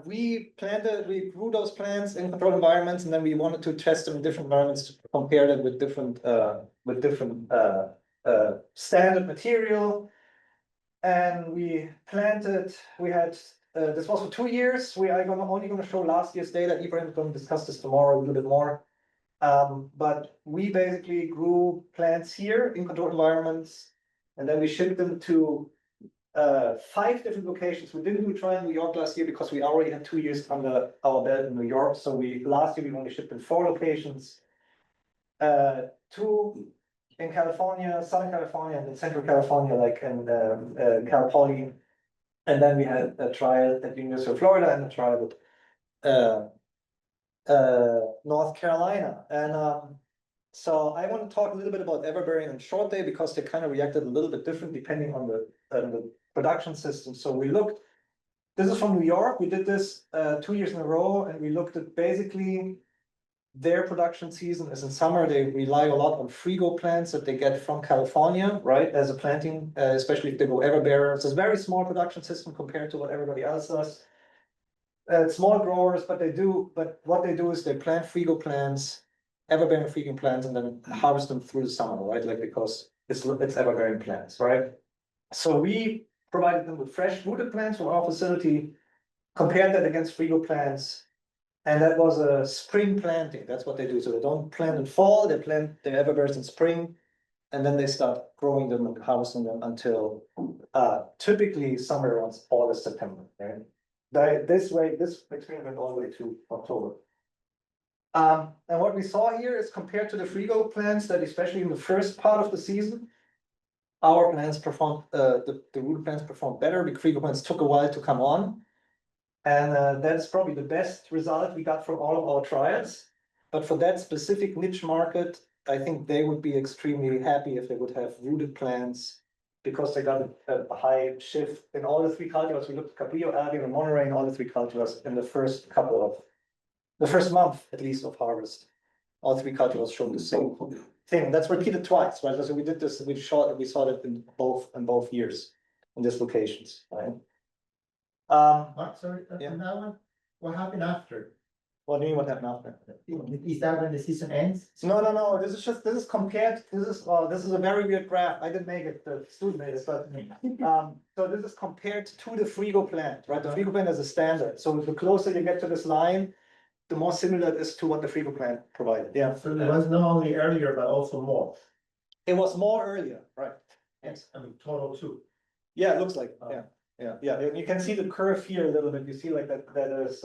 we grew those plants in controlled environments, and then we wanted to test them in different environments to compare them with different standard material. And we planted, we had, this was for 2 years. I'm only gonna show last year's data. Ibrahim is gonna discuss this tomorrow a little bit more. But we basically grew plants here in controlled environments, and then we shipped them to 5 different locations. We didn't do a trial in New York last year because we already had 2 years under our belt in New York. So last year we only shipped in 4 locations. 2 in California, Southern California, and in Central California, like in Cal Poly. And then we had a trial at the University of Florida and a trial at North Carolina. And so I want to talk a little bit about Everbearing and Short Day because they kind of reacted a little bit different depending on the production system. So we looked, this is from New York. We did this 2 years in a row, and we looked at basically their production season is in summer. They rely a lot on Frigo plants that they get from California, right? As a planting, especially if they go Everbearer. So it's a very small production system compared to what everybody else does. Small growers, but what they do is they plant Frigo plants, Everbearing Frigo plants, and then harvest them through the summer, right? Like, because it's Everbearing plants, right? So we provided them with fresh rooted plants from our facility, compared that against Frigo plants. And that was a spring planting. That's what they do. So they don't plant in fall, they plant their everbears in spring, and then they start growing them and harvesting them until typically somewhere around August, September. Right? This experiment went all the way to October. And what we saw here is compared to the Frigo plants, that especially in the first part of the season, our plants performed, the root plants performed better. The Frigo plants took a while to come on. And that's probably the best result we got from all of our trials. But for that specific niche market, I think they would be extremely happy if they would have rooted plants, because they got a high shift in all the 3 cultivars. We looked at Cabrillo, Albion, and Monterey in all the 3 cultivars in the first month at least of harvest. All 3 cultivars showed the same thing. That's repeated twice, right? So we did this, we saw it in both years in these locations, right? Sorry, yeah. on that one, what happened after? What do you mean what happened after? Is that when the season ends? No, this is compared, this is a very weird graph. I didn't make it, the student made it, but so this is compared to the Frigo plant, right? The Frigo plant is a standard. So the closer you get to this line, the more similar it is to what the Frigo plant provided. Yeah. So it was not only earlier, but also more. It was more earlier, right? Yes. I mean, total 2. Yeah, it looks like, yeah. And you can see the curve here a little bit. You see like that is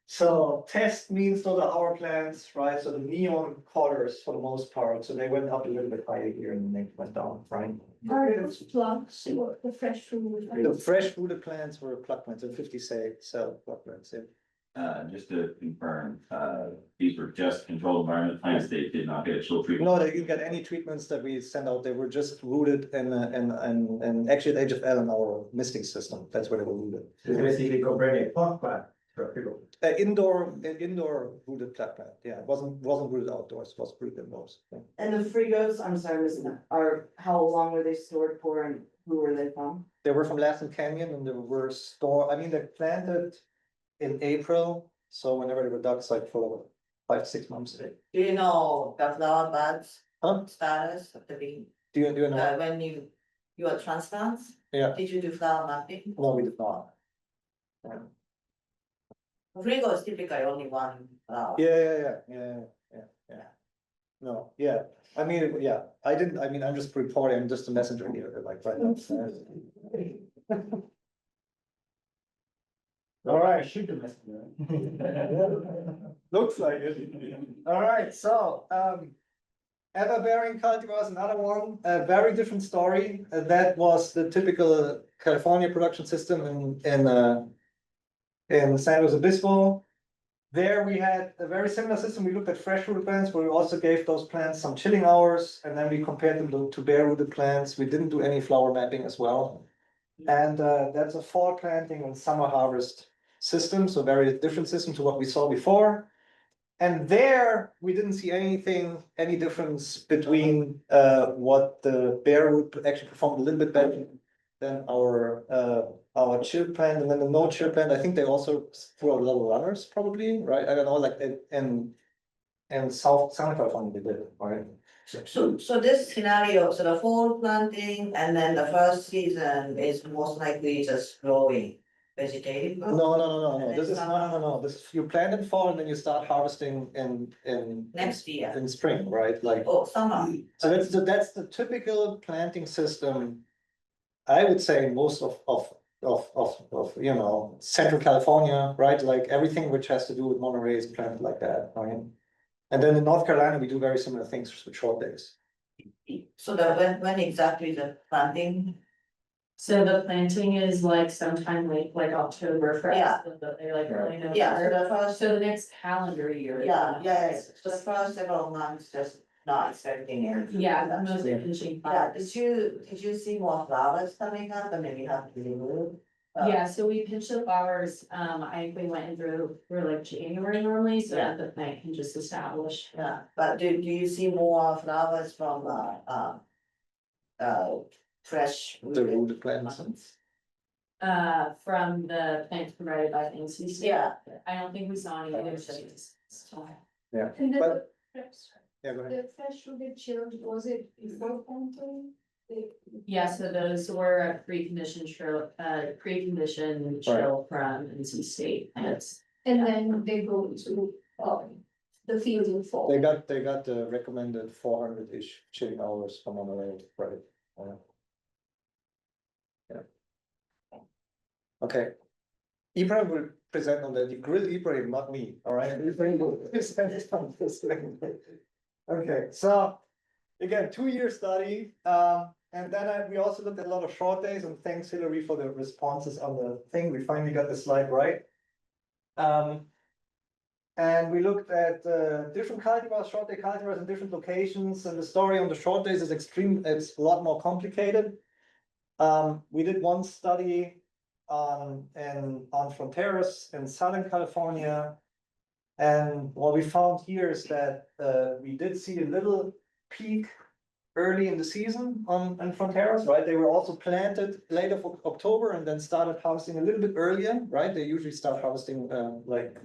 so test means those are our plants, right? So the neon colors for the most part. So they went up a little bit higher here and then they went down, right? Are those plugs or the fresh fruit? The fresh rooted plants were plug plants, and 50 cell plug plants, yeah. Just to confirm, these were just controlled environment plants. They did not get chill treatment. No, they didn't get any treatments that we sent out. They were just rooted and actually at HFL in our misting system. That's where they were rooted. So basically comparing a pot plant to a Frigo. Indoor rooted plant. Yeah, it wasn't rooted outdoors. It was rooted indoors. Yeah. And the Frigos, I'm sorry, missing that, how long were they stored for and who were they from? They were from Lassen Canyon, and they were stored. I mean, they planted in April, so whenever they were ducks, like for 5-6 months. Do you know the flower buds Huh? status of the bee? Do you know? When you had transplants? Yeah. Did you do flower mapping? No, we did not. Yeah. Frigo is typically only one flower. Yeah. No, yeah. I mean, yeah. I didn't. I mean, I'm just reporting. I'm just a messenger here. Like, right. All right. Shoot the messenger. Looks like it. All right, so Everbearing cultivars, another one, a very different story. That was the typical California production system in San Luis Obispo. There we had a very similar system. We looked at fresh rooted plants, where we also gave those plants some chilling hours, and then we compared them to bare rooted plants. We didn't do any flower mapping as well. And that's a fall planting and summer harvest system, so very different system to what we saw before. And there we didn't see any difference between what the bare root actually performed a little bit better than our our chill plant, and then the no chill plant, I think they also threw out a lot of runners probably, right? I don't know, like in Southern California they did, right? So this scenario, so the fall planting and then the first season is most likely just growing vegetative. No, this is, no, this is, you plant in fall and then you start harvesting in. Next year. In spring, right, like, Oh, summer, so that's the typical planting system. I would say most of, you know, Central California, right, like everything which has to do with Monterey is planted like that, right? And then in North Carolina, we do very similar things with short days. so the, when exactly the planting? So the planting is like sometime like October for Yeah. us, they're like early November. Yeah, so the first, So the next calendar year. so the first several months just not expecting it. Yeah, that's mostly finishing. Yeah, did you see more flowers coming up and maybe have to remove? Yeah, so we pinched the flowers, we went in through like January normally, so that the plant can just establish. Yeah, but do you see more flowers from, fresh? The rooted plants. From the plants provided by NC State. Yeah. I don't think we saw any other shades. Yeah, And then but, the yeah, go ahead. the fresh rooted chilled, was it before planting? Yeah, so those were preconditioned chill from NC State plants. And then they go to, the field in fall. They got the recommended 400-ish chilling hours from on the way, right? Yeah. Okay. Ibrahim will present on that. You grill Ibrahim, not me, all right? Ibrahim will present on this thing. Okay, so again, 2-year study, and then we also looked at a lot of short days, and thanks Hillary for the responses on the thing. We finally got the slide right. And we looked at different cultivars, short day cultivars in different locations, and the story on the short days is it's a lot more complicated. We did one study on Fronteras in Southern California. And what we found here is that we did see a little peak early in the season on Fronteras, right? They were also planted late of October and then started harvesting a little bit earlier, right? They usually start harvesting like,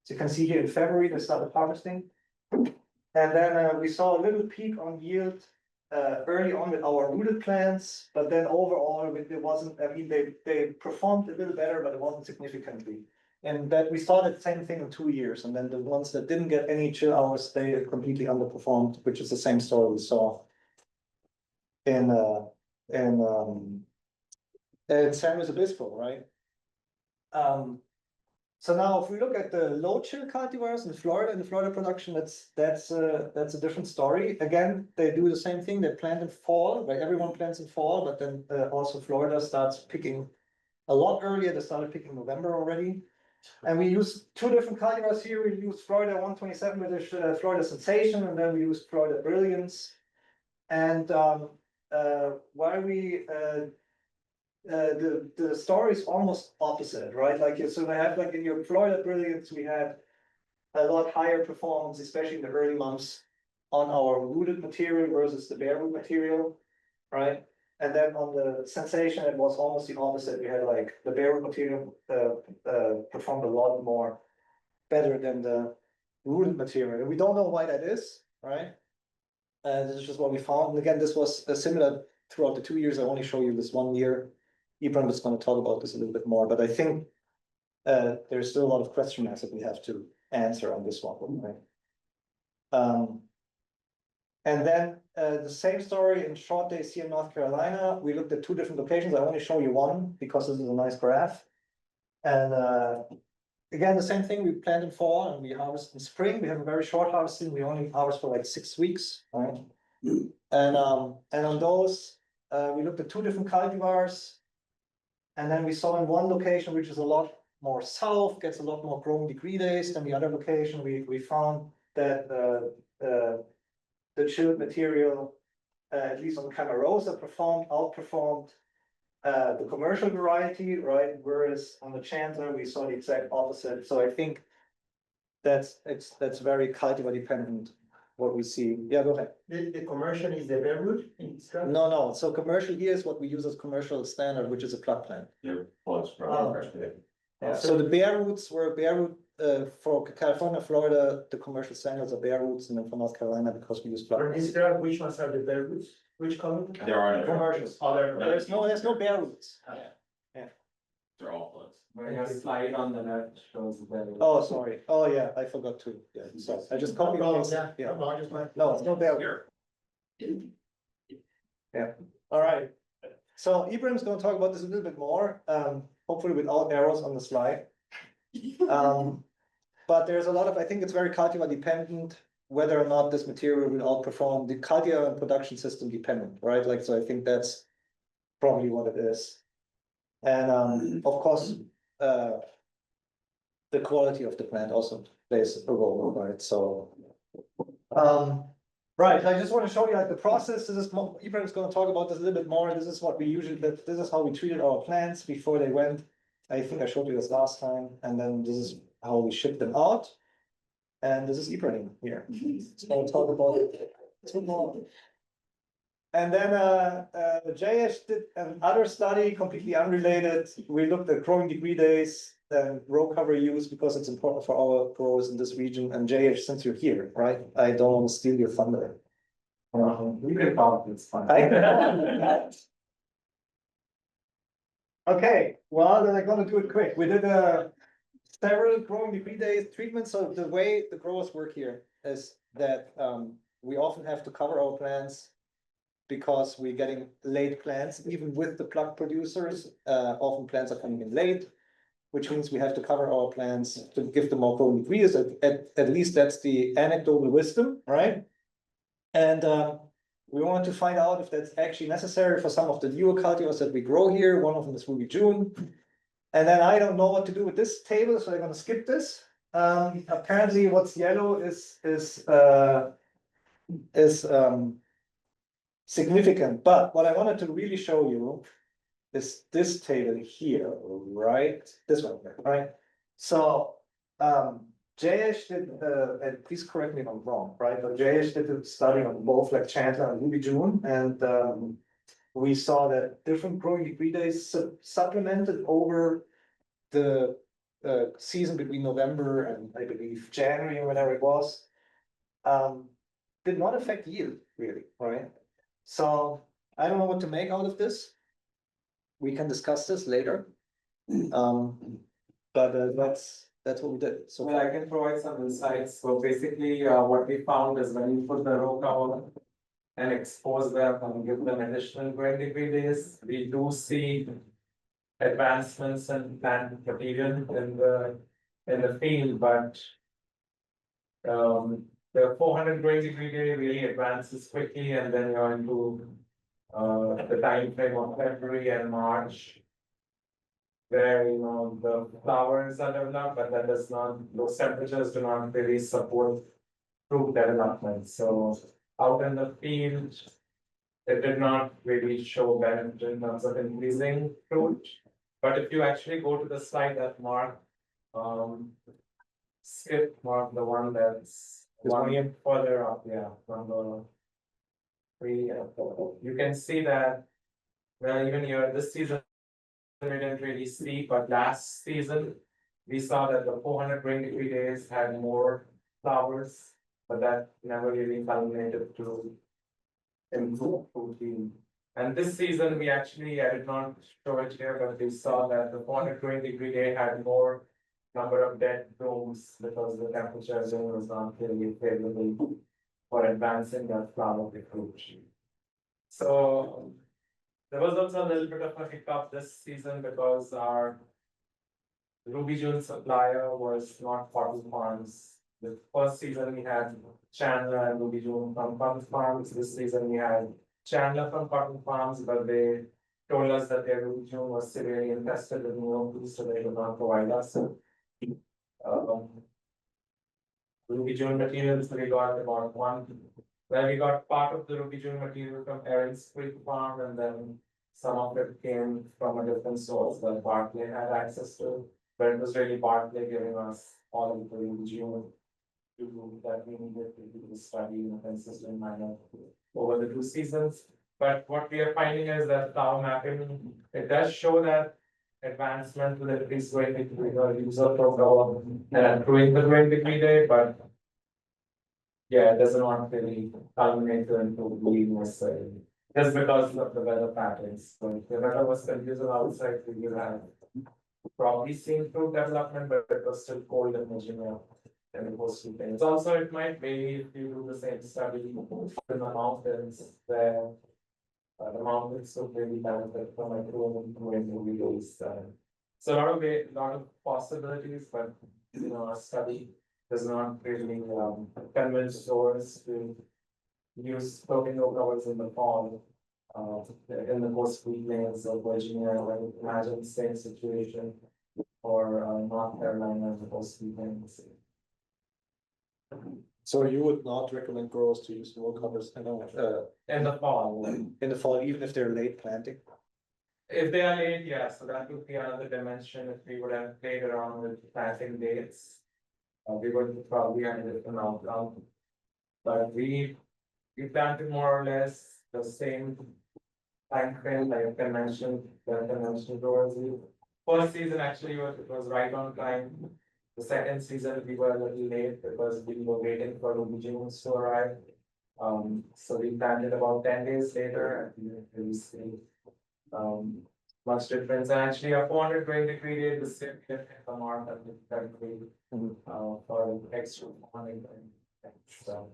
as you can see here in February, they started harvesting. And then we saw a little peak on yield early on with our rooted plants, but then overall it wasn't, I mean, they performed a little better, but it wasn't significantly. And that we saw the same thing in 2 years, and then the ones that didn't get any chill hours, they completely underperformed, which is the same story we saw in San Luis Obispo, right? So now if we look at the low chill cultivars in Florida production, that's a different story. Again, they do the same thing, they plant in fall, right? Everyone plants in fall, but then also Florida starts picking a lot earlier. They started picking November already. And we use 2 different cultivars here. We use Florida 127 with the Florida Sensation, and then we use Florida Brilliance. And why we the story is almost opposite, right? Like, so they have, like in your Florida Brilliance, we had a lot higher performance, especially in the early months, on our rooted material versus the bare root material, right? And then on the Sensation, it was almost the opposite. We had like the bare root material performed a lot more better than the rooted material. And we don't know why that is, right? This is just what we found. And again, this was similar throughout the 2 years. I only show you this 1 year. Ibrahim is going to talk about this a little bit more, but I think there's still a lot of question marks that we have to answer on this one, right? And then the same story in short days here in North Carolina. We looked at 2 different locations. I only show you one because this is a nice graph. And again, the same thing. We plant in fall and we harvest in spring. We have a very short harvesting. We only harvest for like 6 weeks, right? And on those, we looked at 2 different cultivars. And then we saw in one location, which is a lot more south, gets a lot more growing degree days than the other location. We found that the chilled material, at least on Camarosa, outperformed the commercial variety, right? Whereas on the Chandler, we saw the exact opposite. So I think that's very cultivar dependent what we see. Yeah, go ahead. The commercial is the railroad in this graph? No, so commercial here is what we use as commercial standard, which is a plug plant. They're plus. Yeah, so the bare roots were bare root, for California, Florida, the commercial standards are bare roots, and then for North Carolina, because we use plug For this plants. graph, which ones are the railroads? Which column? There are no, Commercials. Other. There's no bare roots. they're all plus. Your slide on the left shows the. Oh, sorry. Oh, yeah, I forgot to. Yeah, so I just copied. and pasted. Yeah, No, I just want. no, it's no bare. Yeah, all right. So Ibrahim's gonna talk about this a little bit more, hopefully without arrows on the slide. But there's a lot of, I think it's very cultivar dependent, whether or not this material will outperform the cultivar and production system dependent, right? Like, so I think that's probably what it is. And, of course, the quality of the plant also plays a role, right? So, right, I just want to show you like the process. This is, Ibrahim's gonna talk about this a little bit more. This is what we usually, this is how we treated our plants before they went. I think I showed you this last time, and then this is how we ship them out. And this is Ibrahim here. So I'll talk about it. And then Jayesh did another study completely unrelated. We looked at growing degree days and row cover use because it's important for our growers in this region. And Jayesh, since you're here, right, I don't want to steal your thunder. We can talk, it's fine. Okay, well, then I'm gonna do it quick. We did several growing degree days treatments. So the way the growers work here is that we often have to cover our plants because we're getting late plants, even with the plug producers. Often plants are coming in late, which means we have to cover our plants to give them more growing degrees. At least that's the anecdotal wisdom, right? And we want to find out if that's actually necessary for some of the newer cultivars that we grow here. One of them is Ruby June. And then I don't know what to do with this table, so I'm gonna skip this. Apparently what's yellow is significant, but what I wanted to really show you is this table here, right? This one, right? So, Jayesh did, and please correct me if I'm wrong, right? But Jayesh did a study on both like Chandler and Ruby June, and we saw that different growing degree days supplemented over the season between November and I believe January or whatever it was, did not affect yield really, right? So I don't know what to make out of this. We can discuss this later. But that's what we did. So Well, I can provide some insights. So basically, what we found is when you put the row cover and expose them and give them additional 20 degree days, we do see advancements in plant material in the field, but the 400 growing degree day really advances quickly, and then you're into the time frame of February and March, where the flowers are developed, but that does not, those temperatures do not really support fruit development. So out in the field, it did not really show benefit in terms of increasing fruit. But if you actually go to the slide that Mark skipped, Mark, the one that's one further up, yeah, number 3, you can see that, well, even here this season we didn't really see, but last season we saw that the 400 growing degree days had more flowers, but that never really culminated to improve fruit yield. And this season, we actually, I did not show it here, but we saw that the 400 growing degree day had more number of dead blooms because the temperature zone was not really favorable for advancing that flower to fruit. So there was also a little bit of a hiccup this season because our Ruby June supplier was not Cotton Farms. The first season we had Chandler and Ruby June from Cotton Farms. This season we had Chandler from Cotton Farms, but they told us that their Ruby June was severely infested with mildew, so they would not provide us. Ruby June materials, we got about we got part of the Ruby June material from Aaron's Creek Farm, and then some of it came from a different source that Barclay had access to, but it was really Barclay giving us all of the Ruby June. that we needed to do the study in a consistent manner over the 2 seasons. But what we are finding is that flower mapping, it does show that advancement to the increased 20-degree user profile and improving the 20-degree day, but yeah, it does not really culminate into being necessary. Just because of the weather patterns. So if the weather was conducive outside, we would have probably seen fruit development, but it was still cold in Virginia. And it was 2 things. Also, it might vary if you do the same study in the mountains where the mountains will really benefit from like growing days. So a lot of possibilities, but our study does not really convince stores to use floating covers in the fall. In the coast plains of Virginia, I would imagine the same situation for North Carolina and the coast plains. So you would not recommend growers to use more covers In the fall, in the fall, even if they're late planting? if they are late, yeah, so that would be another dimension if we would have played around with planting dates. We would probably have a different outcome. But we planted more or less the same time frame like the conventional growers. First season actually it was right on time. The second season we were a little late because we were waiting for Ruby June to arrive. So we planted about 10 days later and we didn't really see much difference. And actually a 420-degree day, the same from our for extra morning. So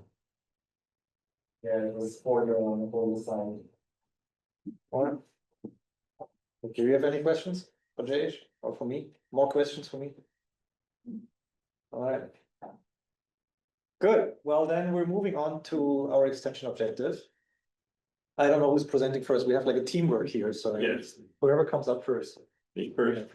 yeah, it was 4 on the whole side. Alright. Do you have any questions for Jayesh or for me? More questions for me? Alright. Good, well then we're moving on to our extension objective. I don't know who's presenting first, we have like a teamwork here, so Yes. whoever comes up first. The first.